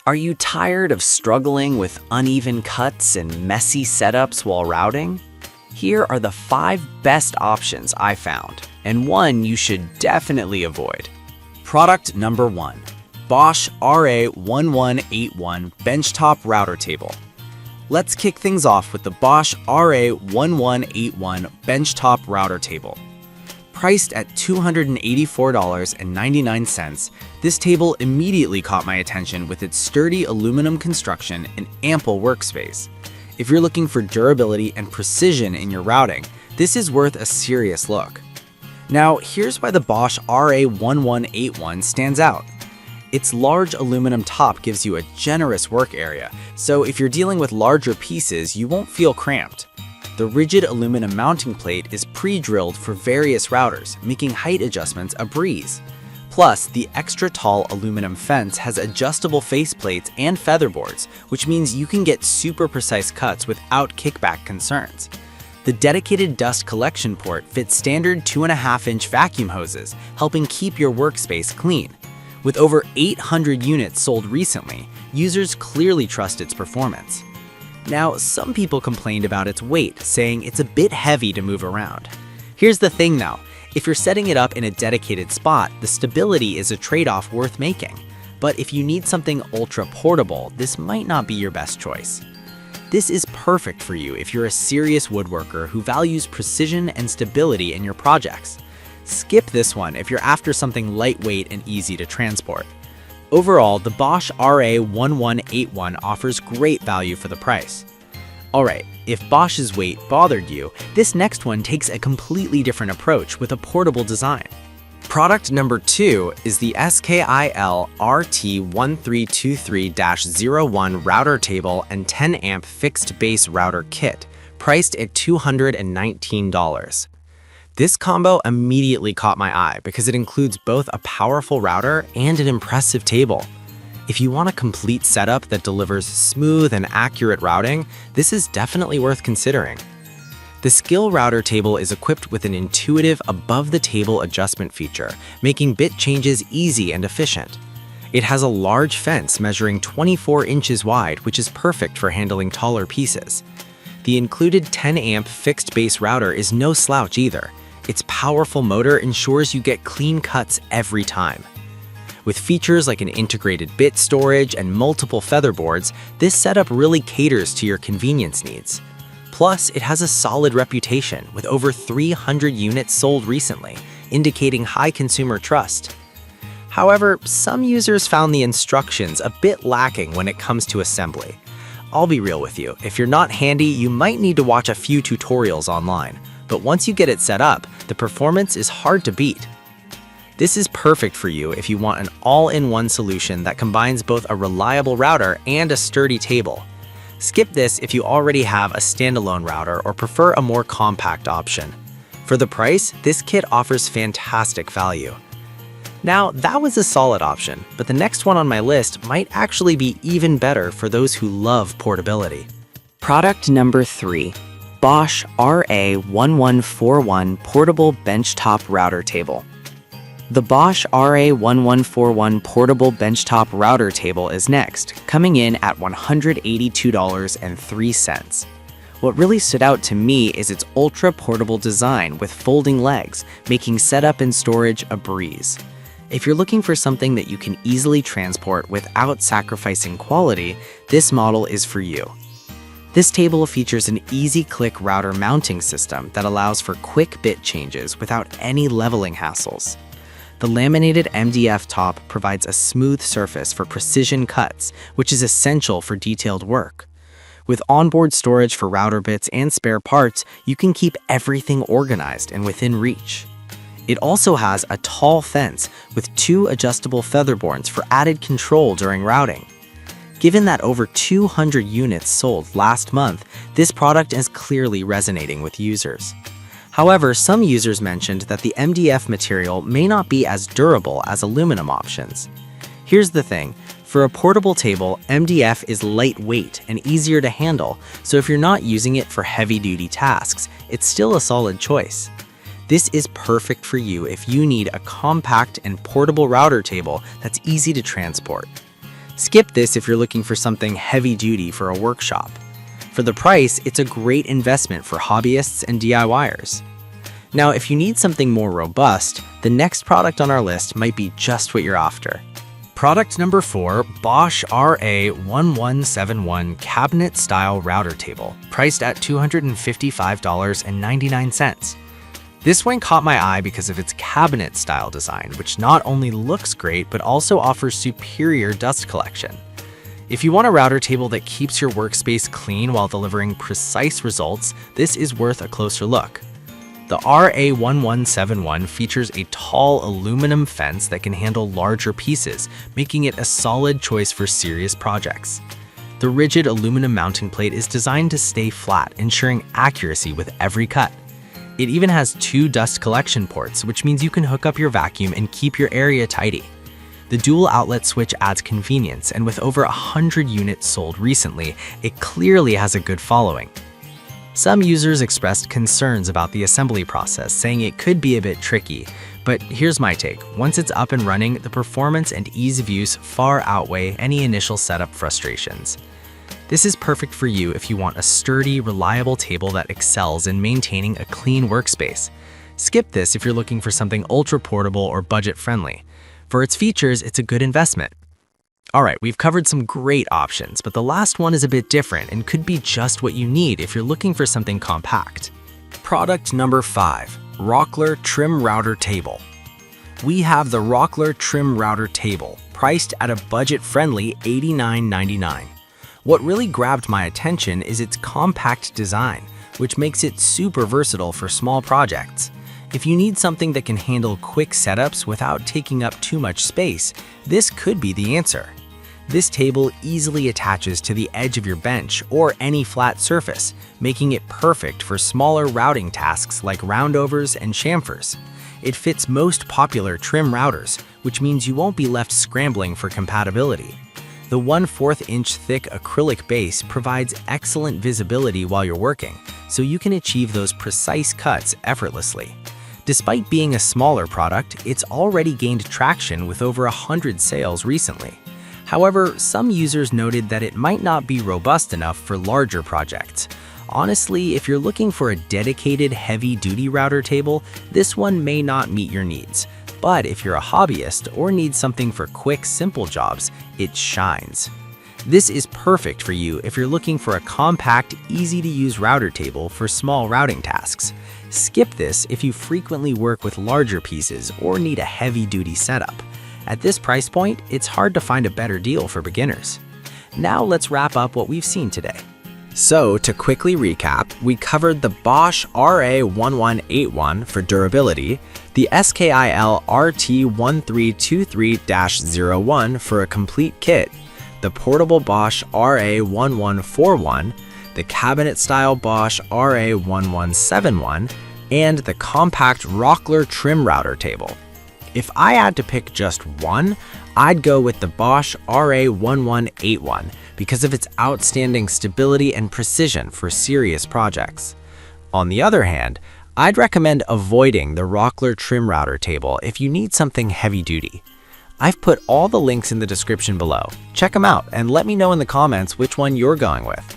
Are you tired of struggling with uneven cuts and messy setups while routing? Here are the 5 best options I found, and one you should definitely avoid. Product number 1. Bosch RA1181 Benchtop Router Table. Let's kick things off with the Bosch RA1181 Benchtop Router Table. Priced at $284.99, this table immediately caught my attention with its sturdy aluminum construction and ample workspace. If you're looking for durability and precision in your routing, this is worth a serious look. Now, here's why the Bosch RA1181 stands out. Its large aluminum top gives you a generous work area, so if you're dealing with larger pieces, you won't feel cramped. The rigid aluminum mounting plate is pre-drilled for various routers, making height adjustments a breeze. Plus, the extra tall aluminum fence has adjustable faceplates and featherboards, which means you can get super precise cuts without kickback concerns. The dedicated dust collection port fits standard 2.5-inch vacuum hoses, helping keep your workspace clean. With over 800 units sold recently, users clearly trust its performance. Now, some people complained about its weight, saying it's a bit heavy to move around. Here's the thing though, if you're setting it up in a dedicated spot, the stability is a trade-off worth making. But if you need something ultra-portable, this might not be your best choice. This is perfect for you if you're a serious woodworker who values precision and stability in your projects. Skip this one if you're after something lightweight and easy to transport. Overall, the Bosch RA1181 offers great value for the price. Alright, if Bosch's weight bothered you, this next one takes a completely different approach with a portable design. Product number 2 is the SKIL RT1323-01 Router Table and 10-amp Fixed Base Router Kit, priced at $219. This combo immediately caught my eye because it includes both a powerful router and an impressive table. If you want a complete setup that delivers smooth and accurate routing, this is definitely worth considering. The Skill Router Table is equipped with an intuitive above-the-table adjustment feature, making bit changes easy and efficient. It has a large fence measuring 24 inches wide, which is perfect for handling taller pieces. The included 10-amp fixed base router is no slouch either. Its powerful motor ensures you get clean cuts every time. With features like an integrated bit storage and multiple featherboards, this setup really caters to your convenience needs. Plus, it has a solid reputation with over 300 units sold recently, indicating high consumer trust. However, some users found the instructions a bit lacking when it comes to assembly. I'll be real with you, if you're not handy, you might need to watch a few tutorials online. But once you get it set up, the performance is hard to beat. This is perfect for you if you want an all-in-one solution that combines both a reliable router and a sturdy table. Skip this if you already have a standalone router or prefer a more compact option. For the price, this kit offers fantastic value. Now, that was a solid option, but the next one on my list might actually be even better for those who love portability. Product number 3. Bosch RA1141 Portable Benchtop Router Table. The Bosch RA1141 Portable Benchtop Router Table is next, coming in at $182.03. What really stood out to me is its ultra-portable design with folding legs, making setup and storage a breeze. If you're looking for something that you can easily transport without sacrificing quality, this model is for you. This table features an easy-click router mounting system that allows for quick bit changes without any leveling hassles. The laminated MDF top provides a smooth surface for precision cuts, which is essential for detailed work. With onboard storage for router bits and spare parts, you can keep everything organized and within reach. It also has a tall fence with 2 adjustable featherboards for added control during routing. Given that over 200 units sold last month, this product is clearly resonating with users. However, some users mentioned that the MDF material may not be as durable as aluminum options. Here's the thing, for a portable table, MDF is lightweight and easier to handle, so if you're not using it for heavy-duty tasks, it's still a solid choice. This is perfect for you if you need a compact and portable router table that's easy to transport. Skip this if you're looking for something heavy-duty for a workshop. For the price, it's a great investment for hobbyists and DIYers. Now, if you need something more robust, the next product on our list might be just what you're after. Product number 4, Bosch RA1171 Cabinet-Style Router Table, priced at $255.99. This one caught my eye because of its cabinet-style design, which not only looks great, but also offers superior dust collection. If you want a router table that keeps your workspace clean while delivering precise results, this is worth a closer look. The RA1171 features a tall aluminum fence that can handle larger pieces, making it a solid choice for serious projects. The rigid aluminum mounting plate is designed to stay flat, ensuring accuracy with every cut. It even has 2 dust collection ports, which means you can hook up your vacuum and keep your area tidy. The dual outlet switch adds convenience, and with over 100 units sold recently, it clearly has a good following. Some users expressed concerns about the assembly process, saying it could be a bit tricky, but here's my take. Once it's up and running, the performance and ease of use far outweigh any initial setup frustrations. This is perfect for you if you want a sturdy, reliable table that excels in maintaining a clean workspace. Skip this if you're looking for something ultra-portable or budget-friendly. For its features, it's a good investment. Alright, we've covered some great options, but the last one is a bit different and could be just what you need if you're looking for something compact. Product number 5, Rockler Trim Router Table. We have the Rockler Trim Router Table, priced at a budget-friendly $89.99. What really grabbed my attention is its compact design, which makes it super versatile for small projects. If you need something that can handle quick setups without taking up too much space, this could be the answer. This table easily attaches to the edge of your bench or any flat surface, making it perfect for smaller routing tasks like roundovers and chamfers. It fits most popular trim routers, which means you won't be left scrambling for compatibility. The 1/4 inch thick acrylic base provides excellent visibility while you're working, so you can achieve those precise cuts effortlessly. Despite being a smaller product, it's already gained traction with over 100 sales recently. However, some users noted that it might not be robust enough for larger projects. Honestly, if you're looking for a dedicated heavy-duty router table, this one may not meet your needs. But if you're a hobbyist or need something for quick, simple jobs, it shines. This is perfect for you if you're looking for a compact, easy-to-use router table for small routing tasks. Skip this if you frequently work with larger pieces or need a heavy-duty setup. At this price point, it's hard to find a better deal for beginners. Now let's wrap up what we've seen today. So, to quickly recap, we covered the Bosch RA1181 for durability, the SKIL RT1323-01 for a complete kit, the portable Bosch RA1141, the cabinet-style Bosch RA1171, and the compact Rockler Trim Router Table. If I had to pick just one, I'd go with the Bosch RA1181 because of its outstanding stability and precision for serious projects. On the other hand, I'd recommend avoiding the Rockler Trim Router Table if you need something heavy-duty. I've put all the links in the description below. Check them out and let me know in the comments which one you're going with.